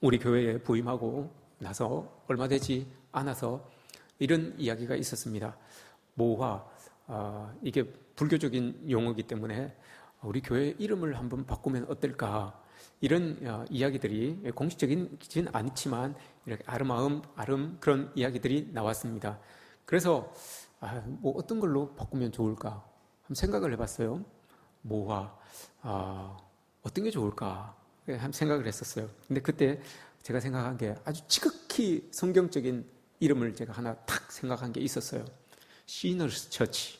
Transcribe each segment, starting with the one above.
우리 교회에 부임하고 나서 얼마 되지 않아서 이런 이야기가 있었습니다. 모화, 이게 불교적인 용어이기 때문에 우리 교회 이름을 한번 바꾸면 어떨까, 이런 이야기들이 공식적이진 않지만 이렇게 아름 그런 이야기들이 나왔습니다. 그래서 뭐 어떤 걸로 바꾸면 좋을까 한번 생각을 해봤어요. 모화, 어떤 게 좋을까 한번 생각을 했었어요. 근데 그때 제가 생각한 게 아주 지극히 성경적인 이름을 제가 하나 탁 생각한 게 있었어요. 시너스 처치.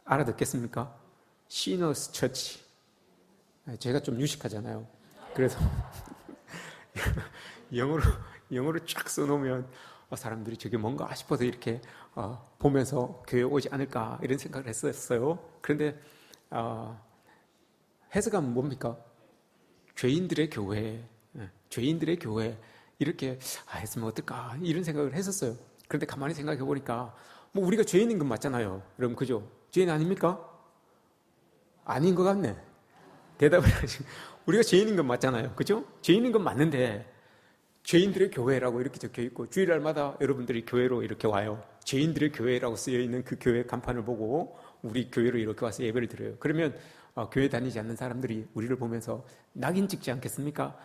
알아듣겠습니까? 시너스 처치. 제가 좀 유식하잖아요. 그래서 영어로 쫙 써놓으면 사람들이 저게 뭔가 싶어서 이렇게 보면서 교회 오지 않을까 이런 생각을 했었어요. 그런데 해석하면 뭡니까? 죄인들의 교회, 죄인들의 교회 이렇게 했으면 어떨까 이런 생각을 했었어요. 그런데 가만히 생각해 보니까 뭐 우리가 죄인인 건 맞잖아요. 여러분 그죠? 죄인 아닙니까? 아닌 것 같네. 대답을 하시고 우리가 죄인인 건 맞잖아요. 그죠? 죄인인 건 맞는데 죄인들의 교회라고 이렇게 적혀 있고 주일날마다 여러분들이 교회로 이렇게 와요. 죄인들의 교회라고 쓰여 있는 그 교회 간판을 보고 우리 교회로 이렇게 와서 예배를 드려요. 그러면 교회 다니지 않는 사람들이 우리를 보면서 낙인 찍지 않겠습니까?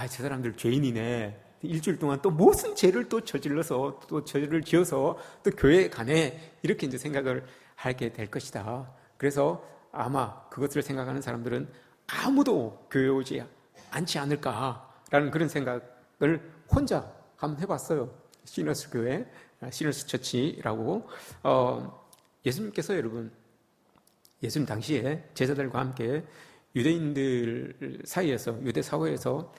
저 사람들 죄인이네. 일주일 동안 또 무슨 죄를 또 저질러서 또 죄를 지어서 또 교회에 가네. 이렇게 이제 생각을 하게 될 것이다. 그래서 아마 그것을 생각하는 사람들은 아무도 교회에 오지 않지 않을까라는 그런 생각을 혼자 한번 해봤어요. 시너스 교회, 시너스 처치라고. 예수님께서 여러분, 예수님 당시에 제자들과 함께 유대인들 사이에서, 유대 사회에서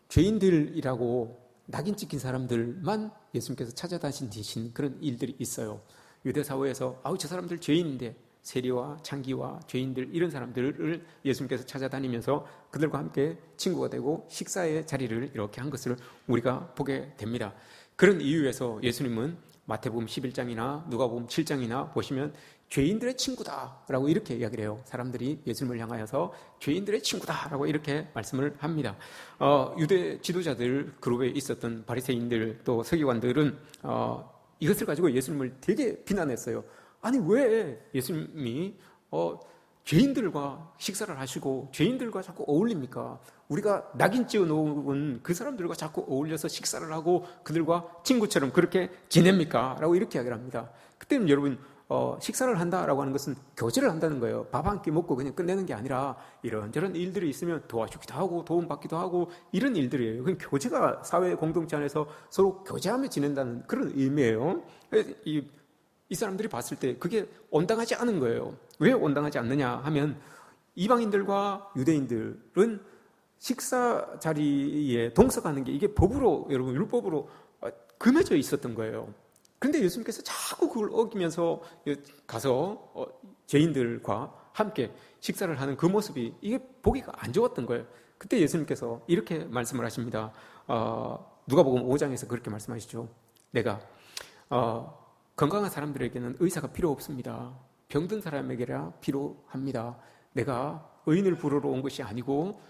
죄인들이라고 낙인 찍힌 사람들만 예수님께서 찾아다니신 그런 일들이 있어요. 유대 사회에서 저 사람들 죄인인데 세리와 창기와 죄인들 이런 사람들을 예수님께서 찾아다니면서 그들과 함께 친구가 되고 식사의 자리를 이렇게 한 것을 우리가 보게 됩니다. 그런 이유에서 예수님은 마태복음 11장이나 누가복음 7장이나 보시면 죄인들의 친구다라고 이렇게 이야기를 해요. 사람들이 예수님을 향하여서 죄인들의 친구다라고 이렇게 말씀을 합니다. 유대 지도자들 그룹에 있었던 바리새인들 또 서기관들은 이것을 가지고 예수님을 되게 비난했어요. 아니 왜 예수님이 죄인들과 식사를 하시고 죄인들과 자꾸 어울립니까? 우리가 낙인 찍어 놓은 그 사람들과 자꾸 어울려서 식사를 하고 그들과 친구처럼 그렇게 지냅니까? 라고 이렇게 이야기를 합니다. 그때는 여러분 식사를 한다라고 하는 것은 교제를 한다는 거예요. 밥 한 끼 먹고 그냥 끝내는 게 아니라 이런저런 일들이 있으면 도와주기도 하고 도움받기도 하고 이런 일들이에요. 그건 교제가 사회 공동체 안에서 서로 교제하며 지낸다는 그런 의미예요. 이 사람들이 봤을 때 그게 온당하지 않은 거예요. 왜 온당하지 않느냐 하면 이방인들과 유대인들은 식사 자리에 동석하는 게 이게 법으로, 여러분 율법으로 금해져 있었던 거예요. 그런데 예수님께서 자꾸 그걸 어기면서 가서 죄인들과 함께 식사를 하는 그 모습이 이게 보기가 안 좋았던 거예요. 그때 예수님께서 이렇게 말씀을 하십니다. 누가복음 5장에서 그렇게 말씀하시죠. 내가 건강한 사람들에게는 의사가 필요 없습니다. 병든 사람에게라 필요합니다. 내가 의인을 부르러 온 것이 아니고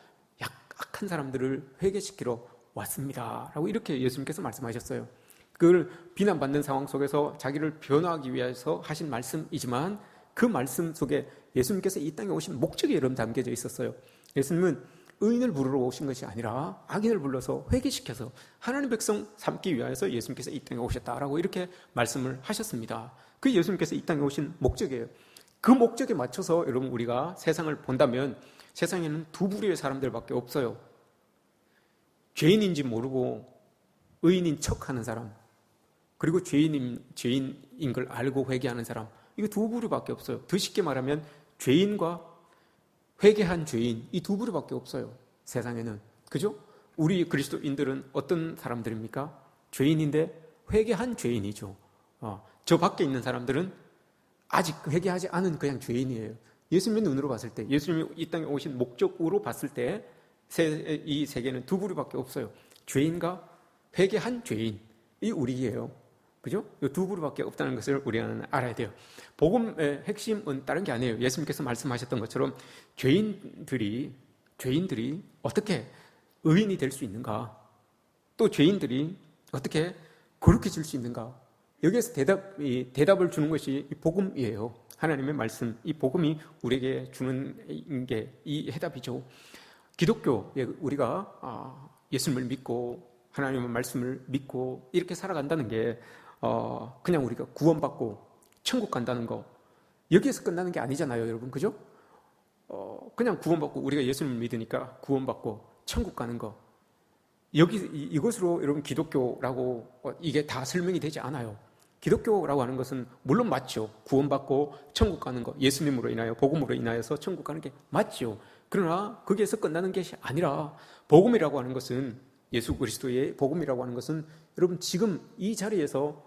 약한 사람들을 회개시키러 왔습니다. 라고 이렇게 예수님께서 말씀하셨어요. 그걸 비난받는 상황 속에서 자기를 변화하기 위해서 하신 말씀이지만 그 말씀 속에 예수님께서 이 땅에 오신 목적이 여러분 담겨져 있었어요. 예수님은 의인을 부르러 오신 것이 아니라 악인을 불러서 회개시켜서 하나님 백성 삼기 위해서 예수님께서 이 땅에 오셨다라고 이렇게 말씀을 하셨습니다. 그 예수님께서 이 땅에 오신 목적이에요. 그 목적에 맞춰서 여러분 우리가 세상을 본다면 세상에는 두 부류의 사람들밖에 없어요. 죄인인지 모르고 의인인 척하는 사람, 그리고 죄인인 걸 알고 회개하는 사람, 이거 두 부류밖에 없어요. 더 쉽게 말하면 죄인과 회개한 죄인, 이 두 부류밖에 없어요. 세상에는. 그죠? 우리 그리스도인들은 어떤 사람들입니까? 죄인인데 회개한 죄인이죠. 저 밖에 있는 사람들은 아직 회개하지 않은 그냥 죄인이에요. 예수님의 눈으로 봤을 때, 예수님이 이 땅에 오신 목적으로 봤을 때 이 세계는 두 부류밖에 없어요. 죄인과 회개한 죄인, 이 우리예요. 그죠? 이 두 부류밖에 없다는 것을 우리는 알아야 돼요. 복음의 핵심은 다른 게 아니에요. 예수님께서 말씀하셨던 것처럼 죄인들이 어떻게 의인이 될 수 있는가? 또 죄인들이 어떻게 거룩해질 수 있는가? 여기에서 대답을 주는 것이 이 복음이에요. 하나님의 말씀, 이 복음이 우리에게 주는 게 이 해답이죠. 기독교에 우리가 예수님을 믿고 하나님의 말씀을 믿고 이렇게 살아간다는 게 그냥 우리가 구원받고 천국 간다는 거, 여기에서 끝나는 게 아니잖아요, 여러분. 그죠? 그냥 구원받고 우리가 예수님을 믿으니까 구원받고 천국 가는 거, 이것으로 여러분 기독교라고 이게 다 설명이 되지 않아요. 기독교라고 하는 것은 물론 맞죠. 구원받고 천국 가는 거, 예수님으로 인하여 복음으로 인하여서 천국 가는 게 맞죠. 그러나 거기에서 끝나는 것이 아니라 복음이라고 하는 것은, 예수 그리스도의 복음이라고 하는 것은 여러분 지금 이 자리에서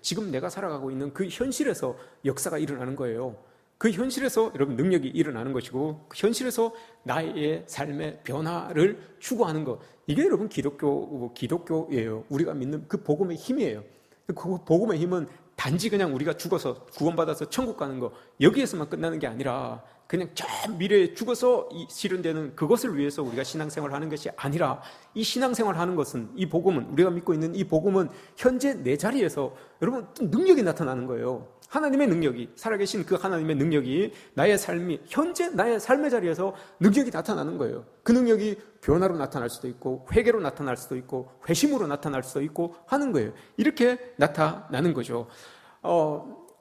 지금 내가 살아가고 있는 그 현실에서 역사가 일어나는 거예요. 그 현실에서 여러분 능력이 일어나는 것이고, 그 현실에서 나의 삶의 변화를 추구하는 것, 이게 여러분 기독교예요. 우리가 믿는 그 복음의 힘이에요. 그 복음의 힘은 단지 그냥 우리가 죽어서 구원받아서 천국 가는 거, 여기에서만 끝나는 게 아니라 그냥 저 미래에 죽어서 실현되는 그것을 위해서 우리가 신앙생활을 하는 것이 아니라, 이 신앙생활을 하는 것은, 이 복음은, 우리가 믿고 있는 이 복음은 현재 내 자리에서 여러분 능력이 나타나는 거예요. 하나님의 능력이, 살아계신 그 하나님의 능력이 나의 삶이, 현재 나의 삶의 자리에서 능력이 나타나는 거예요. 그 능력이 변화로 나타날 수도 있고, 회개로 나타날 수도 있고, 회심으로 나타날 수도 있고 하는 거예요. 이렇게 나타나는 거죠.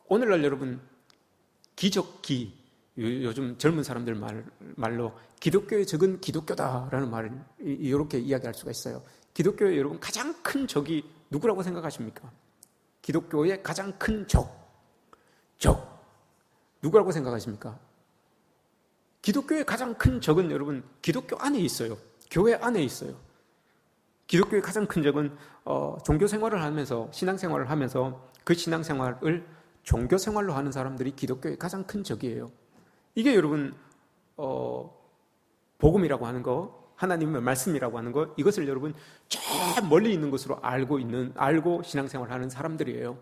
오늘날 여러분 기적기, 요즘 젊은 사람들 말로 기독교의 적은 기독교다라는 말을 이렇게 이야기할 수가 있어요. 기독교의 여러분 가장 큰 적이 누구라고 생각하십니까? 기독교의 가장 큰 적 누구라고 생각하십니까? 기독교의 가장 큰 적은 여러분 기독교 안에 있어요. 교회 안에 있어요. 기독교의 가장 큰 적은 종교 생활을 하면서, 신앙생활을 하면서 그 신앙생활을 종교 생활로 하는 사람들이 기독교의 가장 큰 적이에요. 이게 여러분 복음이라고 하는 거, 하나님의 말씀이라고 하는 거, 이것을 여러분 저 멀리 있는 것으로 알고 신앙생활을 하는 사람들이에요.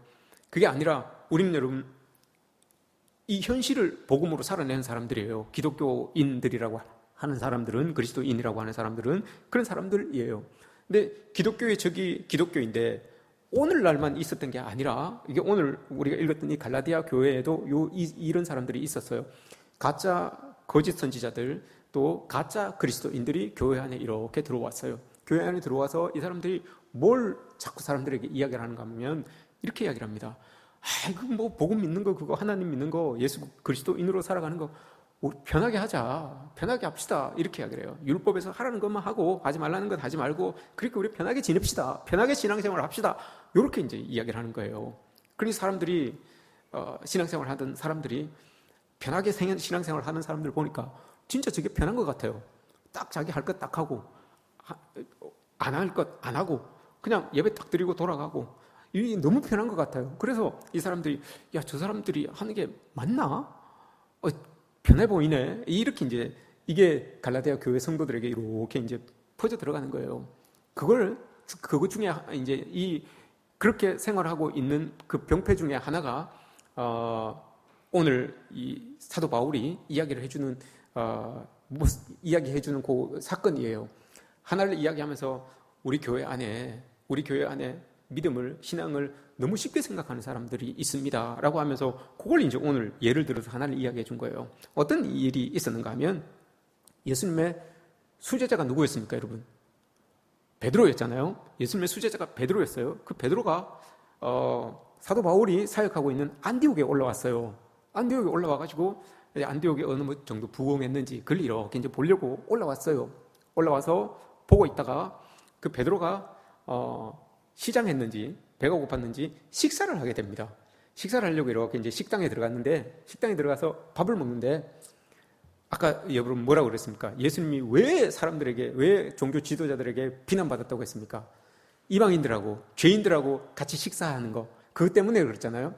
그게 아니라 우리는 여러분 이 현실을 복음으로 살아내는 사람들이에요. 기독교인들이라고 하는 사람들은, 그리스도인이라고 하는 사람들은 그런 사람들이에요. 근데 기독교의 적이 기독교인데 오늘날만 있었던 게 아니라, 이게 오늘 우리가 읽었던 이 갈라디아 교회에도 이런 사람들이 있었어요. 가짜 거짓 선지자들, 또 가짜 그리스도인들이 교회 안에 이렇게 들어왔어요. 교회 안에 들어와서 이 사람들이 뭘 자꾸 사람들에게 이야기를 하는가 하면 이렇게 이야기를 합니다. 이거 뭐 복음 믿는 거, 그거 하나님 믿는 거, 예수 그리스도인으로 살아가는 거 편하게 하자, 편하게 합시다, 이렇게 이야기를 해요. 율법에서 하라는 것만 하고 하지 말라는 것 하지 말고, 그러니까 우리 편하게 지냅시다, 편하게 신앙생활을 합시다, 이렇게 이제 이야기를 하는 거예요. 그러니 사람들이 신앙생활 하던 사람들이 편하게 신앙생활 하는 사람들 보니까 진짜 저게 편한 것 같아요. 딱 자기 할 것 딱 하고, 안 할 것 안 하고, 그냥 예배 딱 드리고 돌아가고, 이게 너무 편한 것 같아요. 그래서 이 사람들이, 야, 저 사람들이 하는 게 맞나? 편해 보이네. 이렇게 이제 이게 갈라디아 교회 성도들에게 이렇게 이제 퍼져 들어가는 거예요. 그거 중에 이제 그렇게 생활하고 있는 그 병폐 중에 하나가 오늘 이 사도 바울이 이야기를 해주는 이야기해주는 그 사건이에요. 하나를 이야기하면서 우리 교회 안에 믿음을, 신앙을 너무 쉽게 생각하는 사람들이 있습니다 라고 하면서 그걸 이제 오늘 예를 들어서 하나를 이야기해 준 거예요. 어떤 일이 있었는가 하면, 예수님의 수제자가 누구였습니까, 여러분? 베드로였잖아요. 예수님의 수제자가 베드로였어요. 그 베드로가 사도 바울이 사역하고 있는 안디옥에 올라왔어요. 안디옥에 올라와가지고 안디옥에 어느 정도 부흥했는지 그걸 이렇게 이제 보려고 올라왔어요. 올라와서 보고 있다가 그 베드로가 시장했는지 배가 고팠는지 식사를 하게 됩니다. 식사를 하려고 이렇게 이제 식당에 들어갔는데, 식당에 들어가서 밥을 먹는데, 아까 여러분 뭐라고 그랬습니까? 예수님이 왜 종교 지도자들에게 비난받았다고 했습니까? 이방인들하고 죄인들하고 같이 식사하는 거, 그것 때문에 그랬잖아요.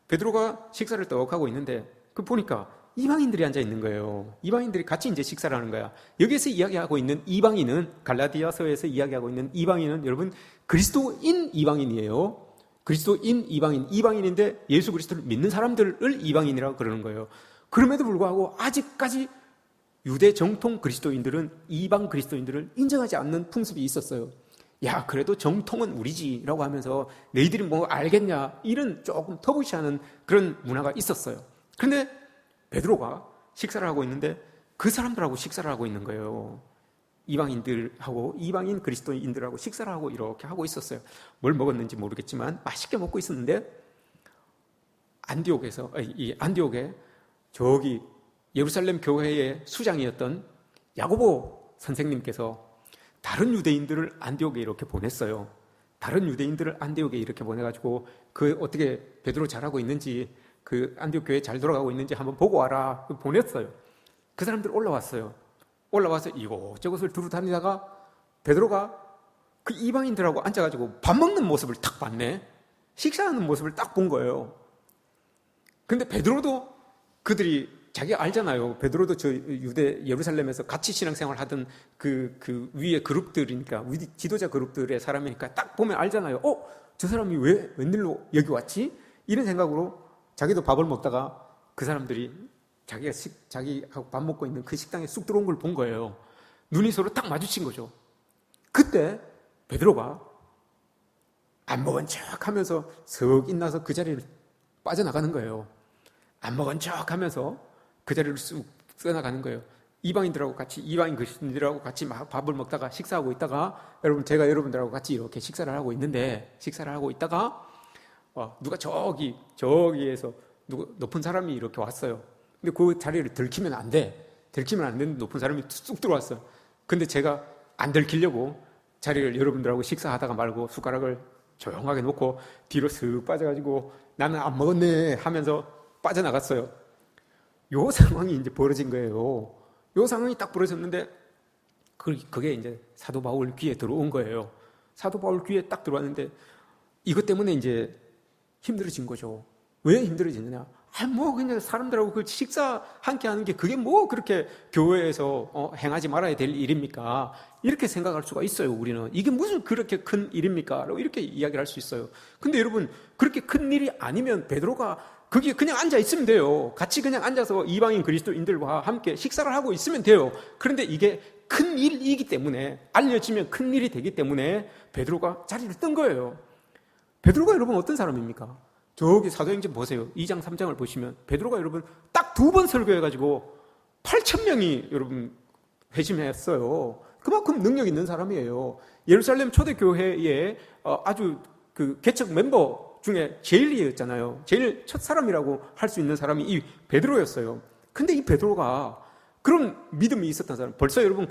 베드로가 식사를 떡 하고 있는데 그 보니까 이방인들이 앉아 있는 거예요. 이방인들이 같이 이제 식사를 하는 거야. 여기에서 이야기하고 있는 이방인은, 갈라디아서에서 이야기하고 있는 이방인은 여러분 그리스도인 이방인이에요. 그리스도인 이방인인데 예수 그리스도를 믿는 사람들을 이방인이라고 그러는 거예요. 그럼에도 불구하고 아직까지 유대 정통 그리스도인들은 이방 그리스도인들을 인정하지 않는 풍습이 있었어요. 야, 그래도 정통은 우리지라고 하면서 너희들이 뭐 알겠냐, 이런 조금 터부시하는 그런 문화가 있었어요. 그런데 베드로가 식사를 하고 있는데 그 사람들하고 식사를 하고 있는 거예요. 이방인들하고, 이방인 그리스도인들하고 식사를 하고 이렇게 하고 있었어요. 뭘 먹었는지 모르겠지만 맛있게 먹고 있었는데 안디옥에 저기 예루살렘 교회의 수장이었던 야고보 선생님께서 다른 유대인들을 안디옥에 이렇게 보냈어요. 다른 유대인들을 안디옥에 이렇게 보내가지고 그 어떻게 베드로 잘하고 있는지, 그 안디옥 교회 잘 돌아가고 있는지 한번 보고 와라 보냈어요. 그 사람들 올라왔어요. 올라와서 이곳저곳을 두루 다니다가 베드로가 그 이방인들하고 앉아가지고 밥 먹는 모습을 딱 봤네. 식사하는 모습을 딱 본 거예요. 근데 베드로도, 그들이 자기가 알잖아요. 베드로도 저 예루살렘에서 같이 신앙생활 하던 그 위에 그룹들이니까, 지도자 그룹들의 사람이니까 딱 보면 알잖아요. 저 사람이 웬일로 여기 왔지? 이런 생각으로 자기도 밥을 먹다가 그 사람들이 자기하고 밥 먹고 있는 그 식당에 쑥 들어온 걸 본 거예요. 눈이 서로 딱 마주친 거죠. 그때 베드로가 안 먹은 척 하면서 석 인나서 그 자리를 빠져나가는 거예요. 안 먹은 척 하면서 그 자리를 쑥 써나가는 거예요. 이방인 그리스도인들하고 같이 막 밥을 먹다가 식사하고 있다가, 제가 여러분들하고 같이 이렇게 식사를 하고 있다가 누가 저기에서 높은 사람이 이렇게 왔어요. 근데 그 자리를 들키면 안 되는데 높은 사람이 쑥 들어왔어요. 근데 제가 안 들키려고 자리를 여러분들하고 식사하다가 말고 숟가락을 조용하게 놓고 뒤로 쓱 빠져가지고 나는 안 먹었네 하면서 빠져나갔어요. 요 상황이 이제 벌어진 거예요. 요 상황이 딱 벌어졌는데 그게 이제 사도 바울 귀에 들어온 거예요. 사도 바울 귀에 딱 들어왔는데 이것 때문에 이제 힘들어진 거죠. 왜 힘들어지느냐? 그냥 사람들하고 그 식사 함께 하는 게 그게 뭐 그렇게 교회에서 행하지 말아야 될 일입니까? 이렇게 생각할 수가 있어요, 우리는. 이게 무슨 그렇게 큰 일입니까? 라고 이렇게 이야기를 할 수 있어요. 근데 여러분, 그렇게 큰 일이 아니면 베드로가 거기에 그냥 앉아 있으면 돼요. 같이 그냥 앉아서 이방인 그리스도인들과 함께 식사를 하고 있으면 돼요. 그런데 이게 큰 일이기 때문에, 알려지면 큰 일이 되기 때문에 베드로가 자리를 뜬 거예요. 베드로가 여러분 어떤 사람입니까? 저기 사도행전 보세요. 2장 3장을 보시면 베드로가 여러분 딱 2번 설교해가지고 8,000명이 여러분 회심했어요. 그만큼 능력 있는 사람이에요. 예루살렘 초대교회의 아주 그 개척 멤버 중에 제일이었잖아요. 제일 첫 사람이라고 할 수 있는 사람이 이 베드로였어요. 근데 이 베드로가 그런 믿음이 있었던 사람, 벌써 여러분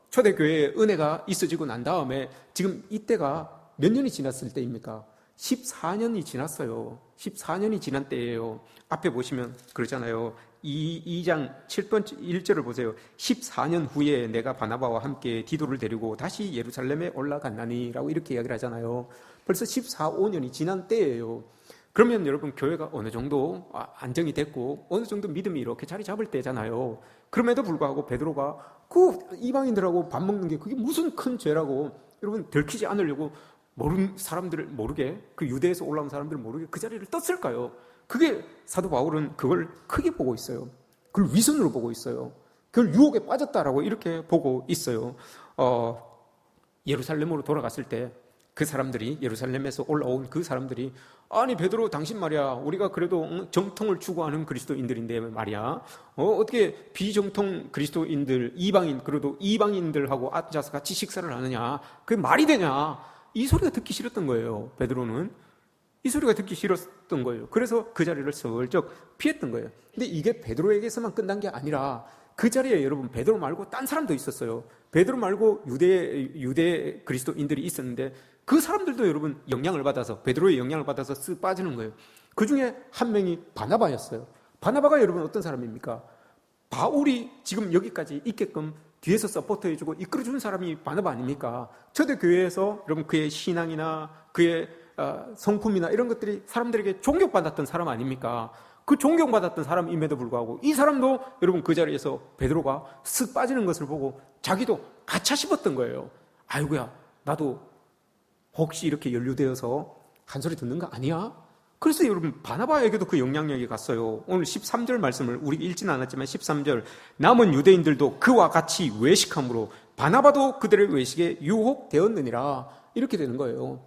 초대교회의 은혜가 있어지고 난 다음에 지금 이때가 몇 년이 지났을 때입니까? 14년이 지났어요. 14년이 지난 때예요. 앞에 보시면 그러잖아요. 2장 7번째 1절을 보세요. 14년 후에 내가 바나바와 함께 디도를 데리고 다시 예루살렘에 올라갔나니 라고 이렇게 이야기를 하잖아요. 벌써 14, 5년이 지난 때예요. 그러면 여러분 교회가 어느 정도 안정이 됐고 어느 정도 믿음이 이렇게 자리 잡을 때잖아요. 그럼에도 불구하고 베드로가 그 이방인들하고 밥 먹는 게 그게 무슨 큰 죄라고 여러분 들키지 않으려고 모르는 사람들을 모르게, 그 유대에서 올라온 사람들을 모르게 그 자리를 떴을까요? 그게 사도 바울은 그걸 크게 보고 있어요. 그걸 위선으로 보고 있어요. 그걸 유혹에 빠졌다라고 이렇게 보고 있어요. 예루살렘으로 돌아갔을 때 그 사람들이, 예루살렘에서 올라온 그 사람들이, 아니 베드로 당신 말이야, 우리가 그래도 정통을 추구하는 그리스도인들인데 말이야, 어떻게 비정통 그리스도인들, 그래도 이방인들하고 앉아서 같이 식사를 하느냐, 그게 말이 되냐? 이 소리가 듣기 싫었던 거예요. 베드로는 이 소리가 듣기 싫었던 거예요. 그래서 그 자리를 슬쩍 피했던 거예요. 근데 이게 베드로에게서만 끝난 게 아니라 그 자리에 여러분 베드로 말고 딴 사람도 있었어요. 베드로 말고 유대 그리스도인들이 있었는데 그 사람들도 여러분 영향을 받아서, 베드로의 영향을 받아서 쓱 빠지는 거예요. 그 중에 한 명이 바나바였어요. 바나바가 여러분 어떤 사람입니까? 바울이 지금 여기까지 있게끔 뒤에서 서포트해주고 이끌어주는 사람이 바나바 아닙니까? 초대교회에서 여러분 그의 신앙이나 그의 성품이나 이런 것들이 사람들에게 존경받았던 사람 아닙니까? 그 존경받았던 사람임에도 불구하고 이 사람도 여러분 그 자리에서 베드로가 쓱 빠지는 것을 보고 자기도 가차 싶었던 거예요. 아이고야, 나도 혹시 이렇게 연루되어서 한 소리 듣는 거 아니야? 그래서 여러분 바나바에게도 그 영향력이 갔어요. 오늘 13절 말씀을 우리 읽지는 않았지만 13절, 남은 유대인들도 그와 같이 외식함으로 바나바도 그들의 외식에 유혹되었느니라. 이렇게 되는 거예요.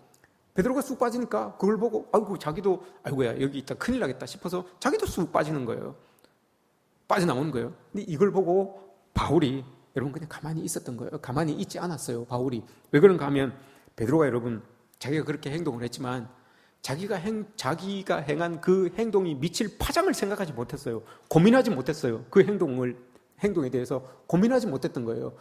베드로가 쑥 빠지니까 그걸 보고 아이고 자기도 아이고야 여기 있다 큰일 나겠다 싶어서 자기도 쑥 빠지는 거예요. 빠져나오는 거예요. 근데 이걸 보고 바울이 여러분 그냥 가만히 있었던 거예요. 가만히 있지 않았어요. 바울이. 왜 그런가 하면 베드로가 여러분 자기가 그렇게 행동을 했지만 자기가 행한 그 행동이 미칠 파장을 생각하지 못했어요. 고민하지 못했어요. 그 행동에 대해서 고민하지 못했던 거예요.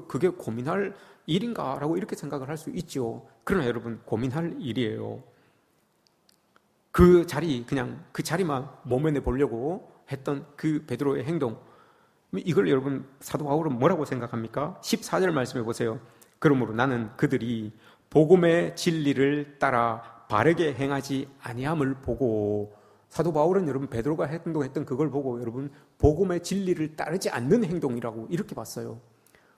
그게 고민할 일인가라고 이렇게 생각을 할 수 있죠. 그러나 여러분 고민할 일이에요. 그 자리만 모면해 보려고 했던 그 베드로의 행동, 이걸 여러분 사도 바울은 뭐라고 생각합니까? 14절 말씀해 보세요. 그러므로 나는 그들이 복음의 진리를 따라 바르게 행하지 아니함을 보고, 사도 바울은 여러분 베드로가 행동했던 그걸 보고 여러분 복음의 진리를 따르지 않는 행동이라고 이렇게 봤어요.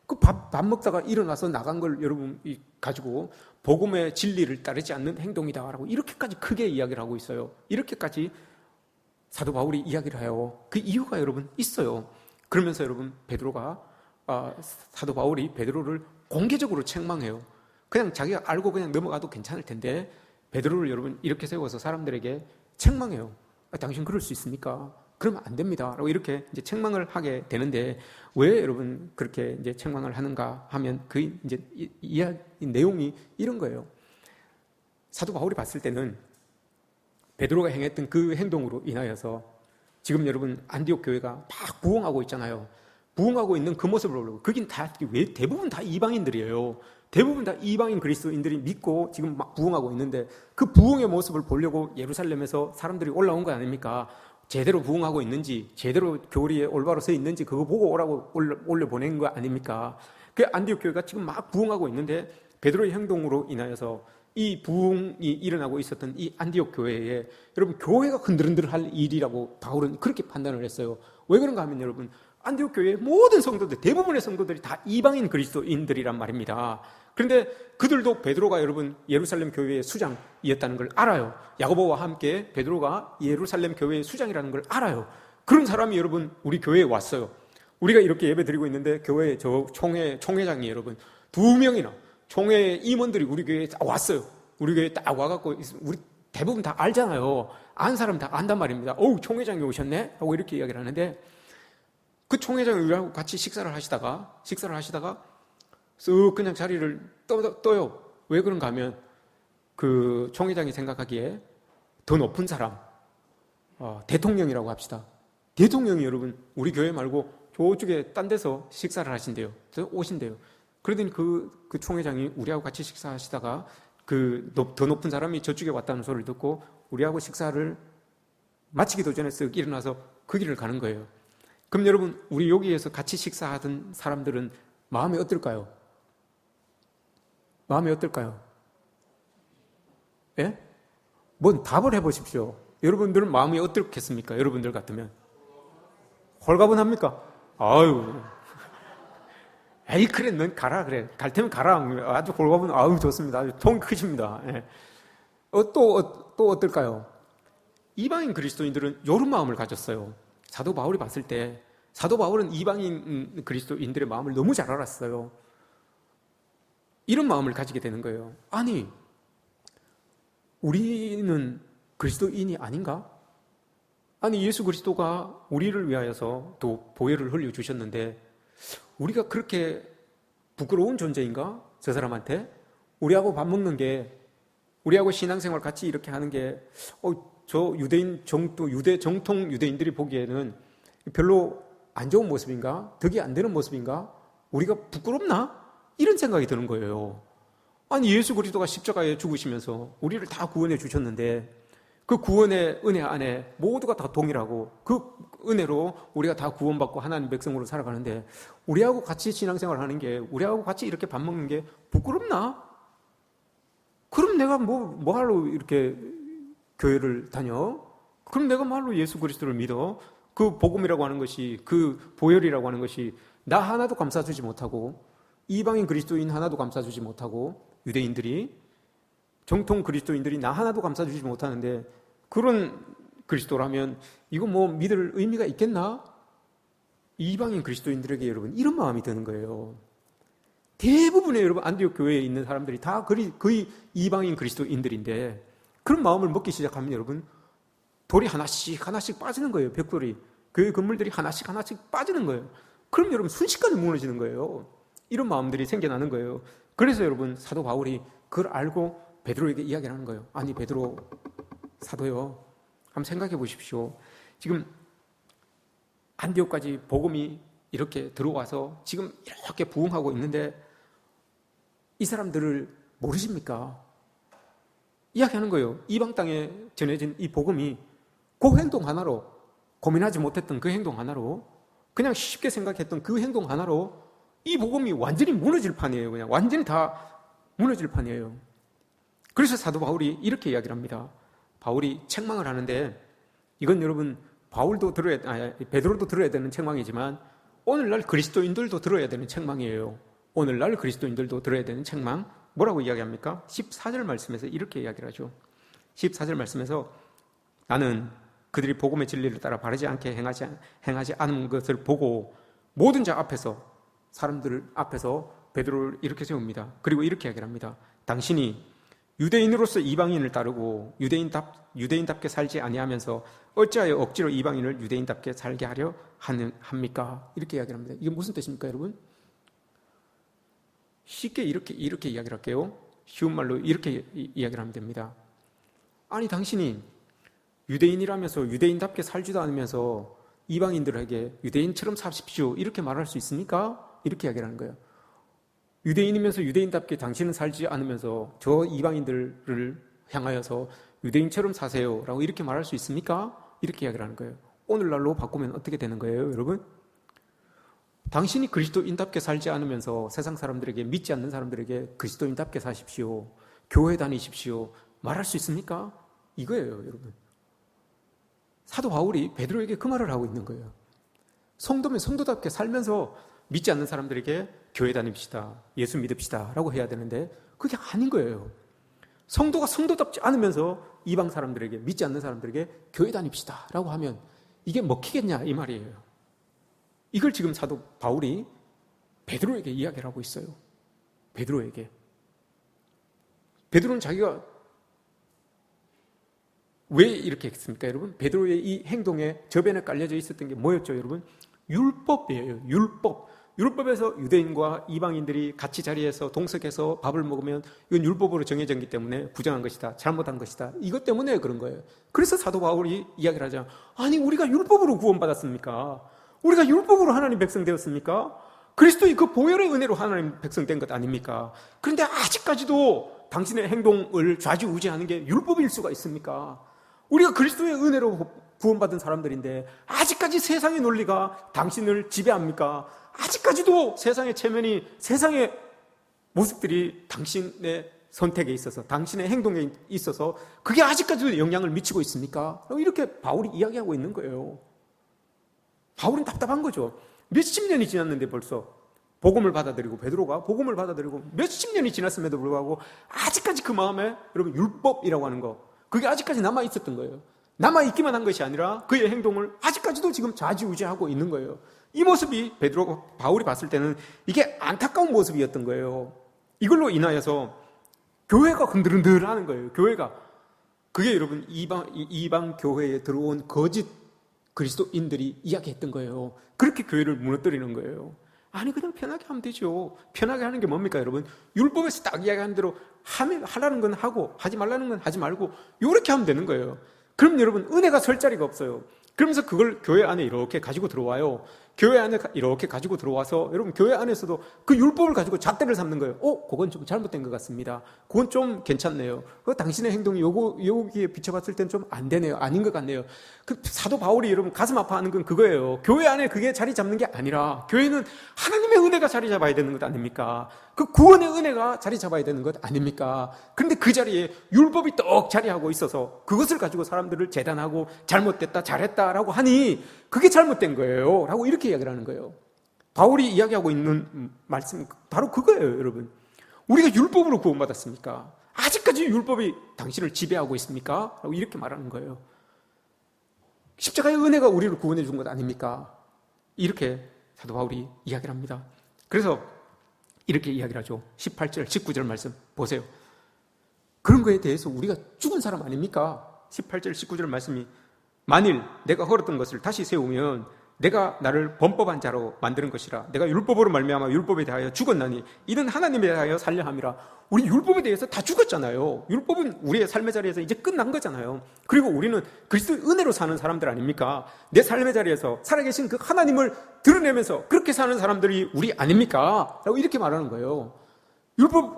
그 밥 먹다가 일어나서 나간 걸 여러분 가지고 복음의 진리를 따르지 않는 행동이다라고 이렇게까지 크게 이야기를 하고 있어요. 이렇게까지 사도 바울이 이야기를 해요. 그 이유가 여러분 있어요. 그러면서 여러분 사도 바울이 베드로를 공개적으로 책망해요. 그냥 자기가 알고 그냥 넘어가도 괜찮을 텐데 베드로를 여러분 이렇게 세워서 사람들에게 책망해요. 당신 그럴 수 있습니까? 그러면 안 됩니다. 라고 이렇게 이제 책망을 하게 되는데, 왜 여러분 그렇게 이제 책망을 하는가 하면 그 이제 이 내용이 이런 거예요. 사도 바울이 봤을 때는 베드로가 행했던 그 행동으로 인하여서 지금 여러분 안디옥 교회가 막 부흥하고 있잖아요. 부흥하고 있는 그 모습을 보려고, 거긴 대부분 다 이방인들이에요. 대부분 다 이방인 그리스도인들이 믿고 지금 막 부흥하고 있는데, 그 부흥의 모습을 보려고 예루살렘에서 사람들이 올라온 거 아닙니까? 제대로 부흥하고 있는지, 제대로 교리에 올바로 서 있는지 그거 보고 오라고 올려보낸 거 아닙니까? 그 안디옥 교회가 지금 막 부흥하고 있는데 베드로의 행동으로 인하여서 이 부흥이 일어나고 있었던 이 안디옥 교회에 여러분 교회가 흔들흔들할 일이라고 바울은 그렇게 판단을 했어요. 왜 그런가 하면 여러분 안디옥 교회의 모든 성도들, 대부분의 성도들이 다 이방인 그리스도인들이란 말입니다. 그런데 그들도 베드로가 여러분 예루살렘 교회의 수장이었다는 걸 알아요. 야고보와 함께 베드로가 예루살렘 교회의 수장이라는 걸 알아요. 그런 사람이 여러분 우리 교회에 왔어요. 우리가 이렇게 예배 드리고 있는데 교회 총회장이 여러분 2명이나 총회 임원들이 우리 교회에 왔어요. 우리 교회에 딱 와갖고 우리 대부분 다 알잖아요. 아는 사람 다 안단 말입니다. 총회장이 오셨네? 하고 이렇게 이야기를 하는데, 그 총회장이 우리하고 같이 식사를 하시다가 쓱 그냥 자리를 떠요. 왜 그런가 하면 그 총회장이 생각하기에 더 높은 사람, 대통령이라고 합시다. 대통령이 여러분 우리 교회 말고 저쪽에 딴 데서 식사를 하신대요. 오신대요. 그러더니 그 총회장이 우리하고 같이 식사하시다가 그 더 높은 사람이 저쪽에 왔다는 소리를 듣고 우리하고 식사를 마치기도 전에 쓱 일어나서 그 길을 가는 거예요. 그럼 여러분 우리 여기에서 같이 식사하던 사람들은 마음이 어떨까요? 마음이 어떨까요? 예? 뭔 답을 해보십시오. 여러분들은 마음이 어떻겠습니까? 여러분들 같으면 홀가분합니까? 에이 그래 넌 가라 그래 갈 테면 가라. 아주 홀가분. 좋습니다. 아주 통이 크십니다. 예. 또 어떨까요? 이방인 그리스도인들은 이런 마음을 가졌어요. 사도 바울이 봤을 때 사도 바울은 이방인 그리스도인들의 마음을 너무 잘 알았어요. 이런 마음을 가지게 되는 거예요. 아니 우리는 그리스도인이 아닌가? 아니 예수 그리스도가 우리를 위하여서 또 보혈을 흘려주셨는데 우리가 그렇게 부끄러운 존재인가? 저 사람한테? 우리하고 밥 먹는 게, 우리하고 신앙생활 같이 이렇게 하는 게 저 유대 정통 유대인들이 보기에는 별로 안 좋은 모습인가? 덕이 안 되는 모습인가? 우리가 부끄럽나? 이런 생각이 드는 거예요. 아니 예수 그리스도가 십자가에 죽으시면서 우리를 다 구원해 주셨는데 그 구원의 은혜 안에 모두가 다 동일하고 그 은혜로 우리가 다 구원받고 하나님 백성으로 살아가는데 우리하고 같이 신앙생활 하는 게, 우리하고 같이 이렇게 밥 먹는 게 부끄럽나? 그럼 내가 뭐하러 이렇게 교회를 다녀? 그럼 내가 말로 예수 그리스도를 믿어? 그 복음이라고 하는 것이, 그 보혈이라고 하는 것이 나 하나도 감싸주지 못하고 이방인 그리스도인 하나도 감싸주지 못하고 유대인들이, 정통 그리스도인들이 나 하나도 감싸주지 못하는데 그런 그리스도라면 이거 믿을 의미가 있겠나? 이방인 그리스도인들에게 여러분 이런 마음이 드는 거예요. 대부분의 여러분 안디옥 교회에 있는 사람들이 다 거의 이방인 그리스도인들인데 그런 마음을 먹기 시작하면 여러분 돌이 하나씩 빠지는 거예요. 벽돌이. 교회 건물들이 하나씩 빠지는 거예요. 그럼 여러분 순식간에 무너지는 거예요. 이런 마음들이 생겨나는 거예요. 그래서 여러분 사도 바울이 그걸 알고 베드로에게 이야기를 하는 거예요. 아니 베드로 사도요. 한번 생각해 보십시오. 지금 안디옥까지 복음이 이렇게 들어와서 지금 이렇게 부흥하고 있는데 이 사람들을 모르십니까? 이야기하는 거예요. 이방 땅에 전해진 이 복음이 그 행동 하나로, 고민하지 못했던 그 행동 하나로, 그냥 쉽게 생각했던 그 행동 하나로 이 복음이 완전히 무너질 판이에요. 그냥 완전히 다 무너질 판이에요. 그래서 사도 바울이 이렇게 이야기를 합니다. 바울이 책망을 하는데 이건 여러분 베드로도 들어야 되는 책망이지만 오늘날 그리스도인들도 들어야 되는 책망이에요. 오늘날 그리스도인들도 들어야 되는 책망. 뭐라고 이야기합니까? 14절 말씀에서 이렇게 이야기를 하죠. 14절 말씀에서 나는 그들이 복음의 진리를 따라 바르지 않게 행하지 않은 것을 보고 모든 자 앞에서, 사람들 앞에서 베드로를 이렇게 세웁니다. 그리고 이렇게 이야기를 합니다. 당신이 유대인으로서 이방인을 따르고 유대인답게 살지 아니하면서 어찌하여 억지로 이방인을 유대인답게 살게 하려 합니까? 이렇게 이야기를 합니다. 이게 무슨 뜻입니까, 여러분? 쉽게 이렇게 이야기를 할게요. 쉬운 말로 이렇게 이야기를 하면 됩니다. 아니 당신이 유대인이라면서 유대인답게 살지도 않으면서 이방인들에게 유대인처럼 사십시오 이렇게 말할 수 있습니까? 이렇게 이야기를 하는 거예요. 유대인이면서 유대인답게 당신은 살지 않으면서 저 이방인들을 향하여서 유대인처럼 사세요 라고 이렇게 말할 수 있습니까? 이렇게 이야기를 하는 거예요. 오늘날로 바꾸면 어떻게 되는 거예요, 여러분? 당신이 그리스도인답게 살지 않으면서 세상 사람들에게, 믿지 않는 사람들에게 그리스도인답게 사십시오, 교회 다니십시오 말할 수 있습니까? 이거예요, 여러분. 사도 바울이 베드로에게 그 말을 하고 있는 거예요. 성도면 성도답게 살면서 믿지 않는 사람들에게 교회 다닙시다, 예수 믿읍시다 라고 해야 되는데 그게 아닌 거예요. 성도가 성도답지 않으면서 이방 사람들에게, 믿지 않는 사람들에게 교회 다닙시다 라고 하면 이게 먹히겠냐 이 말이에요. 이걸 지금 사도 바울이 베드로에게 이야기를 하고 있어요. 베드로에게. 베드로는 자기가 왜 이렇게 했습니까, 여러분? 베드로의 이 행동에 저변에 깔려져 있었던 게 뭐였죠, 여러분? 율법이에요. 율법에서 유대인과 이방인들이 같이 자리에서 동석해서 밥을 먹으면 이건 율법으로 정해졌기 때문에 부정한 것이다, 잘못한 것이다. 이것 때문에 그런 거예요. 그래서 사도 바울이 이야기를 하자. 아니 우리가 율법으로 구원받았습니까? 우리가 율법으로 하나님 백성 되었습니까? 그리스도의 그 보혈의 은혜로 하나님 백성 된 것 아닙니까? 그런데 아직까지도 당신의 행동을 좌지우지하는 게 율법일 수가 있습니까? 우리가 그리스도의 은혜로 구원받은 사람들인데 아직까지 세상의 논리가 당신을 지배합니까? 아직까지도 세상의 체면이, 세상의 모습들이 당신의 선택에 있어서, 당신의 행동에 있어서 그게 아직까지도 영향을 미치고 있습니까? 이렇게 바울이 이야기하고 있는 거예요. 바울은 답답한 거죠. 몇십 년이 지났는데 벌써 복음을 받아들이고, 베드로가 복음을 받아들이고 몇십 년이 지났음에도 불구하고 아직까지 그 마음에, 여러분, 율법이라고 하는 거, 그게 아직까지 남아있었던 거예요. 남아있기만 한 것이 아니라 그의 행동을 아직까지도 지금 좌지우지하고 있는 거예요. 이 모습이 바울이 봤을 때는 이게 안타까운 모습이었던 거예요. 이걸로 인하여서 교회가 흔들흔들하는 거예요. 교회가. 그게 여러분 이방 교회에 들어온 거짓 그리스도인들이 이야기했던 거예요. 그렇게 교회를 무너뜨리는 거예요. 아니 그냥 편하게 하면 되죠. 편하게 하는 게 뭡니까, 여러분? 율법에서 딱 이야기한 대로 하라는 건 하고 하지 말라는 건 하지 말고 이렇게 하면 되는 거예요. 그럼 여러분 은혜가 설 자리가 없어요. 그러면서 그걸 교회 안에 이렇게 가지고 들어와요. 교회 안에 이렇게 가지고 들어와서 여러분 교회 안에서도 그 율법을 가지고 잣대를 삼는 거예요. 그건 좀 잘못된 것 같습니다. 그건 좀 괜찮네요. 당신의 행동이 여기에 비춰봤을 땐 좀 안 되네요. 아닌 것 같네요. 그 사도 바울이 여러분 가슴 아파하는 건 그거예요. 교회 안에 그게 자리 잡는 게 아니라 교회는 하나님의 은혜가 자리 잡아야 되는 것 아닙니까? 그 구원의 은혜가 자리 잡아야 되는 것 아닙니까? 그런데 그 자리에 율법이 떡 자리하고 있어서 그것을 가지고 사람들을 재단하고 잘못됐다, 잘했다라고 하니 그게 잘못된 거예요. 라고 이렇게 이야기를 하는 거예요. 바울이 이야기하고 있는 말씀 바로 그거예요, 여러분. 우리가 율법으로 구원받았습니까? 아직까지 율법이 당신을 지배하고 있습니까? 라고 이렇게 말하는 거예요. 십자가의 은혜가 우리를 구원해 준 것 아닙니까? 이렇게 사도 바울이 이야기를 합니다. 그래서 이렇게 이야기를 하죠. 18절, 19절 말씀 보세요. 그런 거에 대해서 우리가 죽은 사람 아닙니까? 18절, 19절 말씀이 만일 내가 헐었던 것을 다시 세우면 내가 나를 범법한 자로 만드는 것이라. 내가 율법으로 말미암아 율법에 대하여 죽었나니 이는 하나님에 대하여 살려 함이라. 우리 율법에 대해서 다 죽었잖아요. 율법은 우리의 삶의 자리에서 이제 끝난 거잖아요. 그리고 우리는 그리스도의 은혜로 사는 사람들 아닙니까? 내 삶의 자리에서 살아계신 그 하나님을 드러내면서 그렇게 사는 사람들이 우리 아닙니까? 라고 이렇게 말하는 거예요.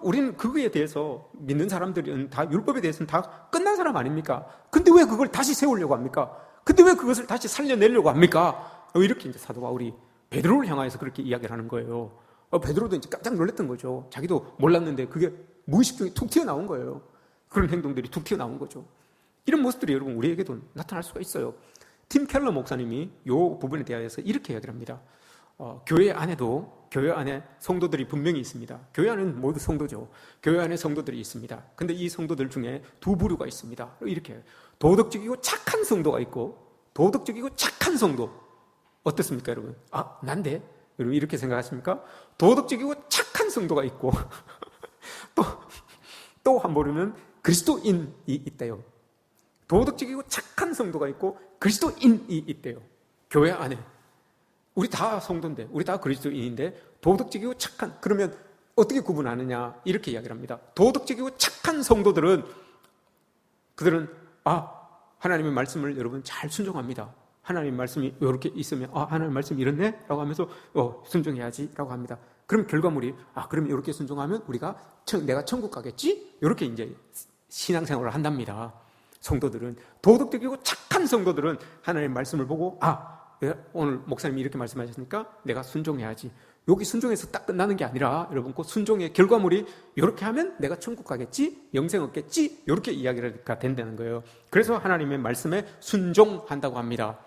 우리는 그거에 대해서 믿는 사람들은 다 율법에 대해서는 다 끝난 사람 아닙니까? 근데 왜 그걸 다시 세우려고 합니까? 근데 왜 그것을 다시 살려내려고 합니까? 이렇게 이제 사도 바울이 베드로를 향해서 그렇게 이야기를 하는 거예요. 베드로도 이제 깜짝 놀랐던 거죠. 자기도 몰랐는데 그게 무의식 중에 툭 튀어나온 거예요. 그런 행동들이 tuk 튀어나온 거죠. 이런 모습들이 여러분 우리에게도 나타날 수가 있어요. 팀 켈러 목사님이 이 부분에 대해서 이렇게 이야기를 합니다. 교회 안에 성도들이 분명히 있습니다. 교회 안에는 모두 성도죠. 교회 안에 성도들이 있습니다. 근데 이 성도들 중에 두 부류가 있습니다. 이렇게 도덕적이고 착한 성도가 있고 도덕적이고 착한 성도. 어떻습니까, 여러분? 난데? 여러분 이렇게 생각하십니까? 도덕적이고 착한 성도가 있고 또 한 부류는 그리스도인이 있대요. 도덕적이고 착한 성도가 있고 그리스도인이 있대요. 교회 안에. 우리 다 성도인데, 우리 다 그리스도인인데 도덕적이고 착한, 그러면 어떻게 구분하느냐 이렇게 이야기를 합니다. 도덕적이고 착한 성도들은 그들은 하나님의 말씀을 여러분 잘 순종합니다. 하나님 말씀이 이렇게 있으면 하나님 말씀이 이렇네? 라고 하면서 순종해야지 라고 합니다. 그럼 결과물이 그럼 이렇게 순종하면 내가 천국 가겠지? 이렇게 이제 신앙생활을 한답니다. 성도들은 도덕적이고 착한 성도들은 하나님 말씀을 보고 오늘 목사님이 이렇게 말씀하셨으니까 내가 순종해야지. 여기 순종해서 딱 끝나는 게 아니라 여러분 그 순종의 결과물이 이렇게 하면 내가 천국 가겠지? 영생 얻겠지? 이렇게 이야기가 된다는 거예요. 그래서 하나님의 말씀에 순종한다고 합니다.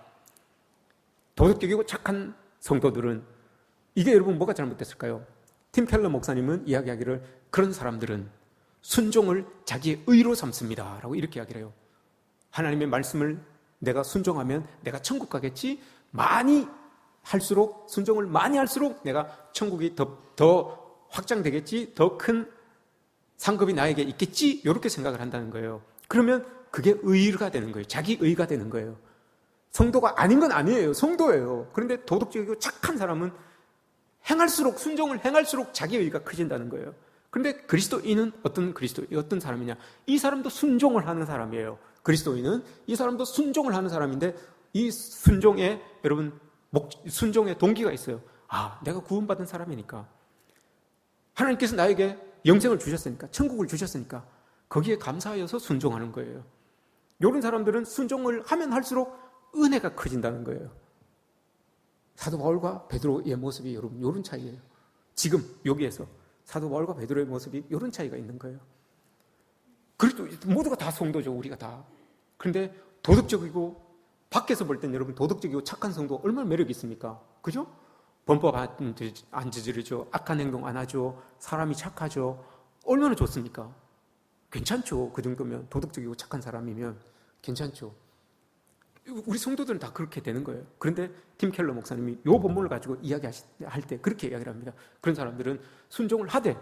도덕적이고 착한 성도들은 이게 여러분 뭐가 잘못됐을까요? 팀 켈러 목사님은 이야기하기를 그런 사람들은 순종을 자기의 의로 삼습니다 라고 이렇게 이야기를 해요. 하나님의 말씀을 내가 순종하면 내가 천국 가겠지? 순종을 많이 할수록 내가 천국이 더 확장되겠지? 더 큰 상급이 나에게 있겠지? 이렇게 생각을 한다는 거예요. 그러면 그게 의가 되는 거예요. 자기 의가 되는 거예요. 성도가 아닌 건 아니에요. 성도예요. 그런데 도덕적이고 착한 사람은 순종을 행할수록 자기 의가 커진다는 거예요. 그런데 그리스도인은 어떤 사람이냐? 이 사람도 순종을 하는 사람이에요. 그리스도인은 이 사람도 순종을 하는 사람인데 이 순종에 여러분 순종의 동기가 있어요. 내가 구원받은 사람이니까 하나님께서 나에게 영생을 주셨으니까 천국을 주셨으니까 거기에 감사하여서 순종하는 거예요. 이런 사람들은 순종을 하면 할수록 은혜가 커진다는 거예요. 사도 바울과 베드로의 모습이 여러분 이런 차이예요. 지금 여기에서 사도 바울과 베드로의 모습이 이런 차이가 있는 거예요. 그래도 모두가 다 성도죠. 우리가 다. 그런데 도덕적이고 밖에서 볼 땐 여러분 도덕적이고 착한 성도 얼마나 매력이 있습니까? 그죠? 범법 안 저지르죠. 악한 행동 안 하죠. 사람이 착하죠. 얼마나 좋습니까? 괜찮죠. 그 정도면 도덕적이고 착한 사람이면 괜찮죠. 우리 성도들은 다 그렇게 되는 거예요. 그런데 팀 켈러 목사님이 이 본문을 가지고 이야기할 때 그렇게 이야기를 합니다. 그런 사람들은 순종을 하되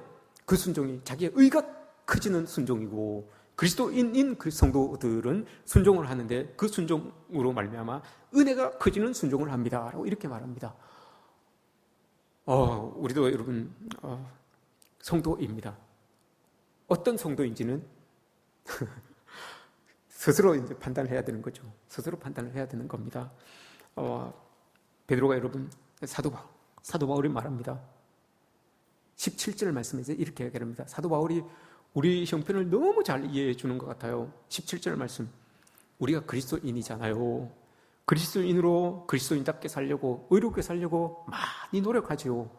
그 순종이 자기의 의가 커지는 순종이고 그리스도인인 그 성도들은 순종을 하는데 그 순종으로 말미암아 은혜가 커지는 순종을 합니다. 라고 이렇게 말합니다. 우리도 여러분 성도입니다. 어떤 성도인지는 스스로 이제 판단을 해야 되는 거죠. 스스로 판단을 해야 되는 겁니다. 베드로가 여러분 사도 바울이 말합니다. 17절 말씀에서 이렇게 얘기합니다. 사도 바울이 우리 형편을 너무 잘 이해해 주는 것 같아요. 17절 말씀. 우리가 그리스도인이잖아요. 그리스도인으로 그리스도인답게 살려고 의롭게 살려고 많이 노력하죠.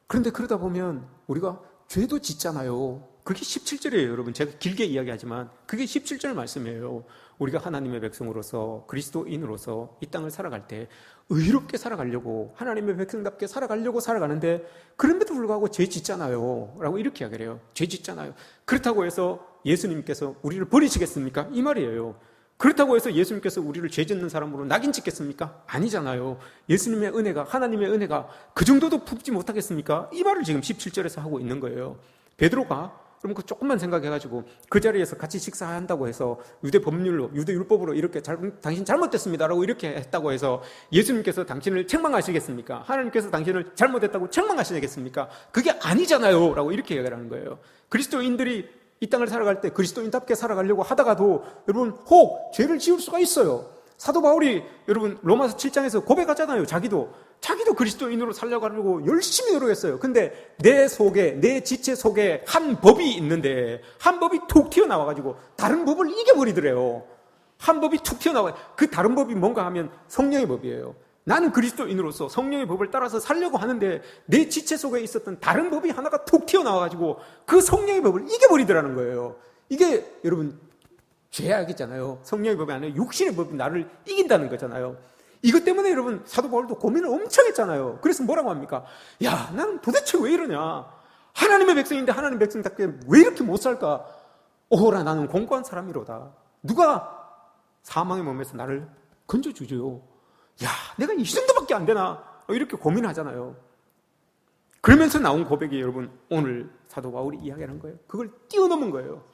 그런데 그러다 보면 우리가 죄도 짓잖아요. 그게 17절이에요, 여러분. 제가 길게 이야기하지만 그게 17절 말씀이에요. 우리가 하나님의 백성으로서 그리스도인으로서 이 땅을 살아갈 때 의롭게 살아가려고 하나님의 백성답게 살아가려고 살아가는데 그런데도 불구하고 죄 짓잖아요 라고 이렇게 이야기를 해요. 죄 짓잖아요. 그렇다고 해서 예수님께서 우리를 버리시겠습니까? 이 말이에요. 그렇다고 해서 예수님께서 우리를 죄 짓는 사람으로 낙인 찍겠습니까? 아니잖아요. 예수님의 은혜가, 하나님의 은혜가 그 정도도 품지 못하겠습니까? 이 말을 지금 17절에서 하고 있는 거예요. 베드로가 그럼 그 조금만 생각해가지고 그 자리에서 같이 식사한다고 해서 유대 법률로, 유대 율법으로 이렇게 당신 잘못됐습니다라고 이렇게 했다고 해서 예수님께서 당신을 책망하시겠습니까? 하나님께서 당신을 잘못했다고 책망하시겠습니까? 그게 아니잖아요 라고 이렇게 얘기를 하는 거예요. 그리스도인들이 이 땅을 살아갈 때 그리스도인답게 살아가려고 하다가도 여러분 혹 죄를 지을 수가 있어요. 사도 바울이 여러분 로마서 7장에서 고백하잖아요. 자기도 그리스도인으로 살려고 하려고 열심히 노력했어요. 근데 내 속에, 내 지체 속에 한 법이 있는데 한 법이 툭 튀어나와가지고 다른 법을 이겨버리더래요. 한 법이 툭 튀어나와요. 그 다른 법이 뭔가 하면 성령의 법이에요. 나는 그리스도인으로서 성령의 법을 따라서 살려고 하는데 내 지체 속에 있었던 다른 법이 하나가 툭 튀어나와가지고 그 성령의 법을 이겨버리더라는 거예요. 이게 여러분 죄악이잖아요. 성령의 법이 아니라 육신의 법이 나를 이긴다는 거잖아요. 이것 때문에 여러분 사도 바울도 고민을 엄청 했잖아요. 그래서 뭐라고 합니까? 야, 나는 도대체 왜 이러냐? 하나님의 백성인데 하나님의 백성답게 왜 이렇게 못 살까? 오호라, 나는 공고한 사람이로다. 누가 사망의 몸에서 나를 건져주죠? 야, 내가 이 정도밖에 안 되나? 이렇게 고민하잖아요. 그러면서 나온 고백이 여러분 오늘 사도 바울이 이야기하는 거예요. 그걸 뛰어넘은 거예요.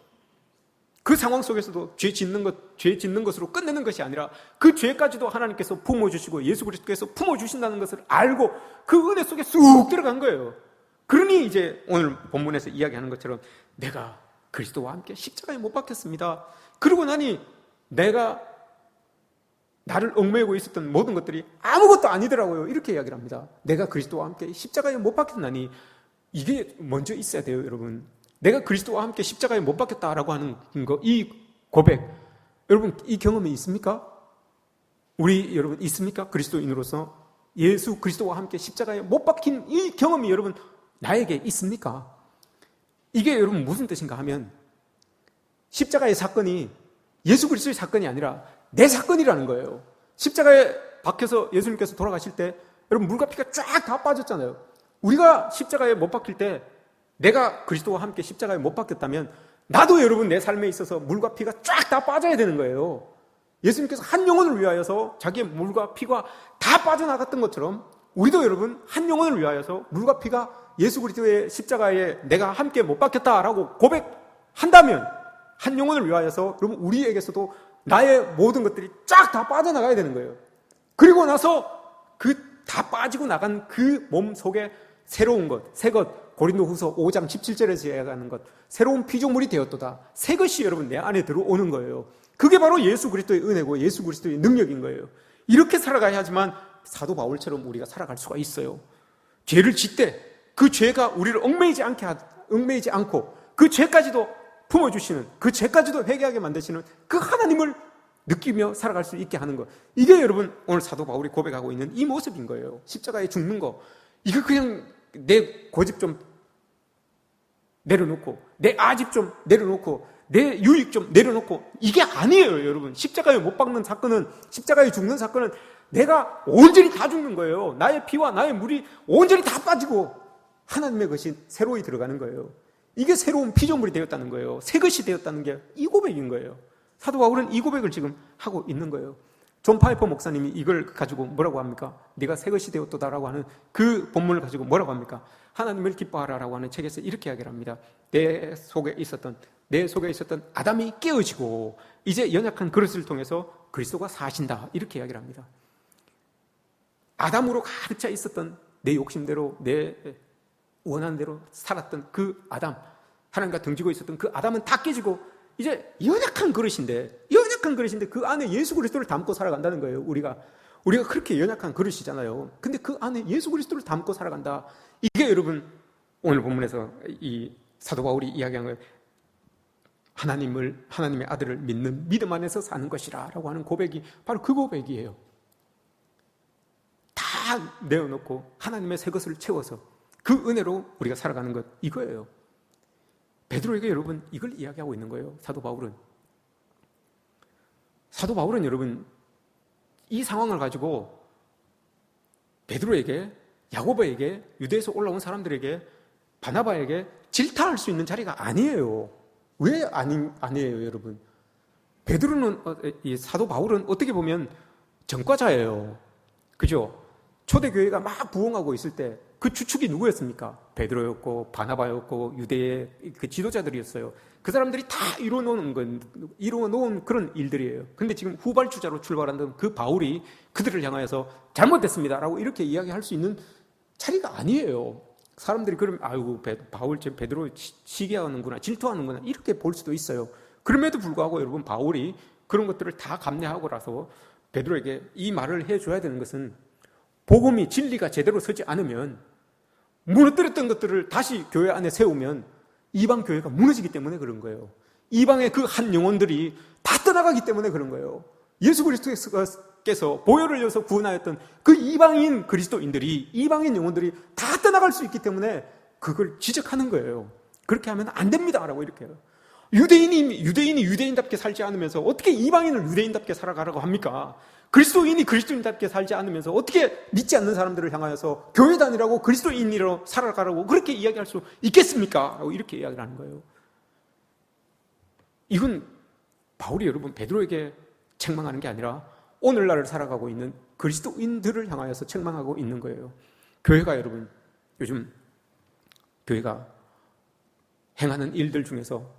그 상황 속에서도 죄 짓는 것으로 끝내는 것이 아니라 그 죄까지도 하나님께서 품어주시고 예수 그리스도께서 품어주신다는 것을 알고 그 은혜 속에 쑥 들어간 거예요. 그러니 이제 오늘 본문에서 이야기하는 것처럼 내가 그리스도와 함께 십자가에 못 박혔습니다. 그러고 나니 내가 나를 얽매이고 있었던 모든 것들이 아무것도 아니더라고요. 이렇게 이야기를 합니다. 내가 그리스도와 함께 십자가에 못 박혔나니 이게 먼저 있어야 돼요, 여러분. 내가 그리스도와 함께 십자가에 못 박혔다라고 하는 거, 이 고백, 여러분 이 경험이 있습니까? 우리 여러분 있습니까? 그리스도인으로서 예수 그리스도와 함께 십자가에 못 박힌 이 경험이 여러분 나에게 있습니까? 이게 여러분 무슨 뜻인가 하면 십자가의 사건이 예수 그리스도의 사건이 아니라 내 사건이라는 거예요. 십자가에 박혀서 예수님께서 돌아가실 때 여러분 물과 피가 쫙 다 빠졌잖아요. 우리가 십자가에 못 박힐 때 내가 그리스도와 함께 십자가에 못 박혔다면 나도 여러분 내 삶에 있어서 물과 피가 쫙 다 빠져야 되는 거예요. 예수님께서 한 영혼을 위하여서 자기의 물과 피가 다 빠져나갔던 것처럼 우리도 여러분 한 영혼을 위하여서 물과 피가 예수 그리스도의 십자가에 내가 함께 못 박혔다라고 고백한다면 한 영혼을 위하여서 여러분 우리에게서도 나의 모든 것들이 쫙 다 빠져나가야 되는 거예요. 그리고 나서 그 다 빠지고 나간 그 몸 속에 새로운 것, 새 것, 고린도후서 5장 17절에서 이야기하는 것, 새로운 피조물이 되었도다. 새 것이 여러분 내 안에 들어오는 거예요. 그게 바로 예수 그리스도의 은혜고 예수 그리스도의 능력인 거예요. 이렇게 살아가야지만 사도 바울처럼 우리가 살아갈 수가 있어요. 죄를 짓되 그 죄가 우리를 얽매이지 않고 그 죄까지도 품어주시는, 그 죄까지도 회개하게 만드시는 그 하나님을 느끼며 살아갈 수 있게 하는 것. 이게 여러분 오늘 사도 바울이 고백하고 있는 이 모습인 거예요. 십자가에 죽는 거. 이거 그냥 내 고집 좀 내려놓고 내 아집 좀 내려놓고 내 유익 좀 내려놓고 이게 아니에요. 여러분 십자가에 못 박는 사건은, 십자가에 죽는 사건은 내가 온전히 다 죽는 거예요. 나의 피와 나의 물이 온전히 다 빠지고 하나님의 것이 새로이 들어가는 거예요. 이게 새로운 피조물이 되었다는 거예요. 새 것이 되었다는 게 이 고백인 거예요. 사도 바울은 이 고백을 지금 하고 있는 거예요. 존 파이퍼 목사님이 이걸 가지고 뭐라고 합니까? 네가 새 것이 되었도다라고 하는 그 본문을 가지고 뭐라고 합니까? 하나님을 기뻐하라라고 하는 책에서 이렇게 이야기를 합니다. 내 속에 있었던 아담이 깨어지고 이제 연약한 그릇을 통해서 그리스도가 사신다. 이렇게 이야기를 합니다. 아담으로 가득 차 있었던 내 욕심대로 내 원하는 대로 살았던 그 아담, 하나님과 등지고 있었던 그 아담은 다 깨지고 이제 연약한 그릇인데 그 안에 예수 그리스도를 담고 살아간다는 거예요. 우리가 그렇게 연약한 그릇이잖아요. 근데 그 안에 예수 그리스도를 담고 살아간다. 이게 여러분 오늘 본문에서 이 사도 바울이 이야기한 거예요. 하나님의 아들을 믿는 믿음 안에서 사는 것이라라고 하는 고백이 바로 그 고백이에요. 다 내어놓고 하나님의 새 것을 채워서 그 은혜로 우리가 살아가는 것, 이거예요. 베드로에게 여러분 이걸 이야기하고 있는 거예요. 사도 바울은 여러분 이 상황을 가지고 베드로에게, 야고보에게, 유대에서 올라온 사람들에게, 바나바에게 질타할 수 있는 자리가 아니에요. 왜 아니에요, 여러분? 베드로는, 이 사도 바울은 어떻게 보면 전과자예요. 그죠? 초대교회가 막 부흥하고 있을 때 그 주축이 누구였습니까? 베드로였고 바나바였고 유대의 그 지도자들이었어요. 그 사람들이 다 이루어놓은 그런 일들이에요. 근데 지금 후발주자로 출발한 그 바울이 그들을 향하여서 잘못됐습니다라고 이렇게 이야기할 수 있는 자리가 아니에요. 사람들이 그러면 아이고 바울 베드로 시기하는구나, 질투하는구나 이렇게 볼 수도 있어요. 그럼에도 불구하고 여러분 바울이 그런 것들을 다 감내하고라서 베드로에게 이 말을 해줘야 되는 것은 복음이 진리가 제대로 서지 않으면 무너뜨렸던 것들을 다시 교회 안에 세우면 이방 교회가 무너지기 때문에 그런 거예요. 이방의 그 한 영혼들이 다 떠나가기 때문에 그런 거예요. 예수 그리스도께서 보혈을 이어서 구원하였던 그 이방인 그리스도인들이, 이방인 영혼들이 다 떠나갈 수 있기 때문에 그걸 지적하는 거예요. 그렇게 하면 안 됩니다라고 이렇게 해요. 유대인이 유대인답게 살지 않으면서 어떻게 이방인을 유대인답게 살아가라고 합니까? 그리스도인이 그리스도인답게 살지 않으면서 어떻게 믿지 않는 사람들을 향하여서 교회 다니라고 그리스도인으로 살아가라고 그렇게 이야기할 수 있겠습니까? 라고 이렇게 이야기를 하는 거예요. 이건 바울이 여러분 베드로에게 책망하는 게 아니라 오늘날을 살아가고 있는 그리스도인들을 향하여서 책망하고 있는 거예요. 교회가 여러분 요즘 교회가 행하는 일들 중에서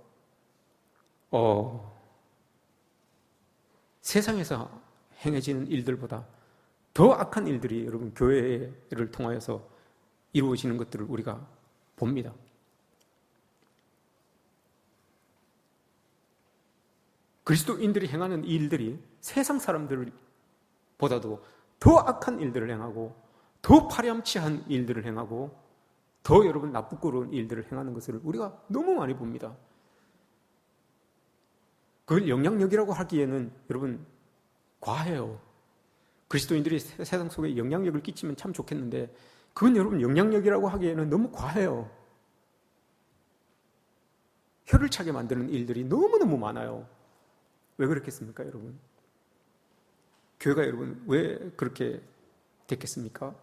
세상에서 행해지는 일들보다 더 악한 일들이 여러분 교회를 통하여서 이루어지는 것들을 우리가 봅니다. 그리스도인들이 행하는 일들이 세상 사람들보다도 더 악한 일들을 행하고 더 파렴치한 일들을 행하고 더 여러분 나쁘고로운 일들을 행하는 것을 우리가 너무 많이 봅니다. 그걸 영향력이라고 하기에는 여러분 과해요. 그리스도인들이 세상 속에 영향력을 끼치면 참 좋겠는데 그건 여러분 영향력이라고 하기에는 너무 과해요. 혀를 차게 만드는 일들이 너무너무 많아요. 왜 그렇겠습니까, 여러분? 교회가 여러분 왜 그렇게 됐겠습니까?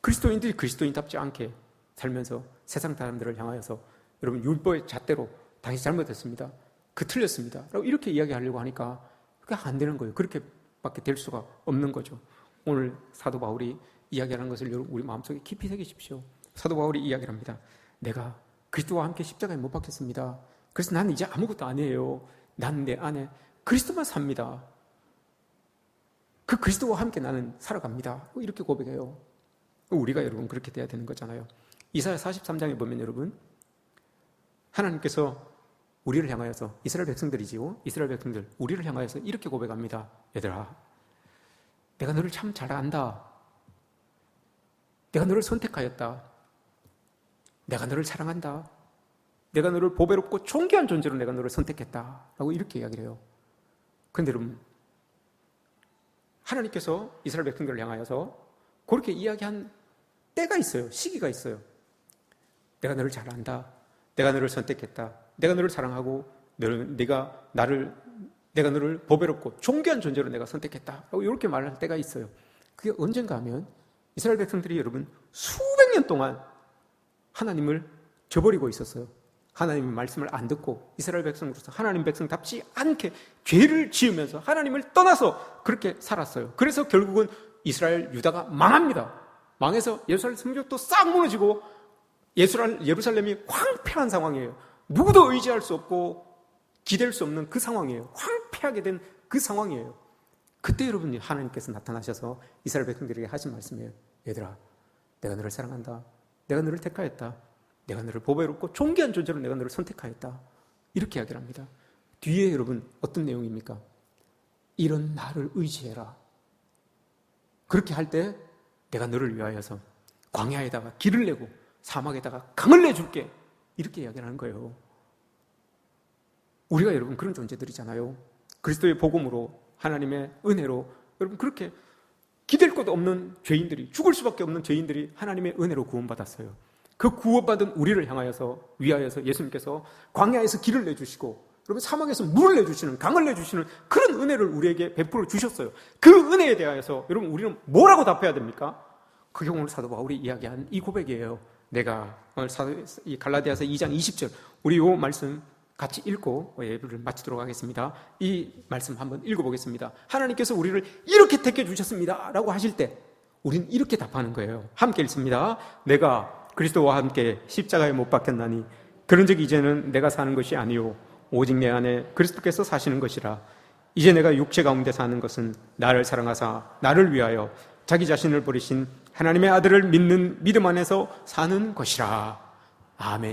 그리스도인들이 그리스도인답지 않게 살면서 세상 사람들을 향하여서 여러분 율법의 잣대로 당신이 잘못했습니다. 그 틀렸습니다. 라고 이렇게 이야기하려고 하니까 그게 안 되는 거예요. 그렇게밖에 될 수가 없는 거죠. 오늘 사도 바울이 이야기하는 것을 여러분 우리 마음속에 깊이 새기십시오. 사도 바울이 이야기를 합니다. 내가 그리스도와 함께 십자가에 못 박혔습니다. 그래서 나는 이제 아무것도 아니에요. 난 내 안에 그리스도만 삽니다. 그 그리스도와 함께 나는 살아갑니다. 이렇게 고백해요. 우리가 여러분 그렇게 돼야 되는 거잖아요. 이사야 43장에 보면 여러분 하나님께서 우리를 향하여서 이스라엘 백성들이지요. 이스라엘 백성들 우리를 향하여서 이렇게 고백합니다. 얘들아, 내가 너를 참 잘 안다. 내가 너를 선택하였다. 내가 너를 사랑한다. 내가 너를 보배롭고 존귀한 존재로 내가 너를 선택했다. 라고 이렇게 이야기를 해요. 그런데 여러분 하나님께서 이스라엘 백성들을 향하여서 그렇게 이야기한 때가 있어요. 시기가 있어요. 내가 너를 잘 안다. 내가 너를 선택했다. 내가 너를 사랑하고 내가 너를 보배롭고 존귀한 존재로 내가 선택했다. 라고 이렇게 말할 때가 있어요. 그게 언젠가 하면 이스라엘 백성들이 여러분 수백 년 동안 하나님을 저버리고 있었어요. 하나님의 말씀을 안 듣고 이스라엘 백성으로서 하나님 백성답지 않게 죄를 지으면서 하나님을 떠나서 그렇게 살았어요. 그래서 결국은 이스라엘 유다가 망합니다. 망해서 예루살렘 성벽도 싹 무너지고 예루살렘이 황폐한 상황이에요. 누구도 의지할 수 없고 기댈 수 없는 그 상황이에요. 황폐하게 된 그 상황이에요. 그때 여러분 하나님께서 나타나셔서 이스라엘 백성들에게 하신 말씀이에요. 얘들아, 내가 너를 사랑한다. 내가 너를 택하였다. 내가 너를 보배롭고 존귀한 존재로 내가 너를 선택하였다. 이렇게 이야기를 합니다. 뒤에 여러분 어떤 내용입니까? 이런 나를 의지해라. 그렇게 할 때 내가 너를 위하여서 광야에다가 길을 내고 사막에다가 강을 내줄게. 이렇게 이야기를 하는 거예요. 우리가 여러분 그런 존재들이잖아요. 그리스도의 복음으로 하나님의 은혜로 여러분 그렇게 기댈 곳 없는 죄인들이, 죽을 수밖에 없는 죄인들이 하나님의 은혜로 구원받았어요. 그 구원받은 우리를 향하여서 위하여서 예수님께서 광야에서 길을 내주시고 여러분 사막에서 물을 내주시는, 강을 내주시는 그런 은혜를 우리에게 베풀어 주셨어요. 그 은혜에 대하여서 여러분 우리는 뭐라고 답해야 됩니까? 그게 오늘 사도 바울이 이야기한 이 고백이에요. 내가 오늘 이 갈라디아서 2장 20절 우리 이 말씀 같이 읽고 예배를 마치도록 하겠습니다. 이 말씀 한번 읽어보겠습니다. 하나님께서 우리를 이렇게 택해 주셨습니다 라고 하실 때 우리는 이렇게 답하는 거예요. 함께 읽습니다. 내가 그리스도와 함께 십자가에 못 박혔나니 그런즉 이제는 내가 사는 것이 아니요 오직 내 안에 그리스도께서 사시는 것이라. 이제 내가 육체 가운데 사는 것은 나를 사랑하사 나를 위하여 자기 자신을 버리신 하나님의 아들을 믿는 믿음 안에서 사는 것이라. 아멘.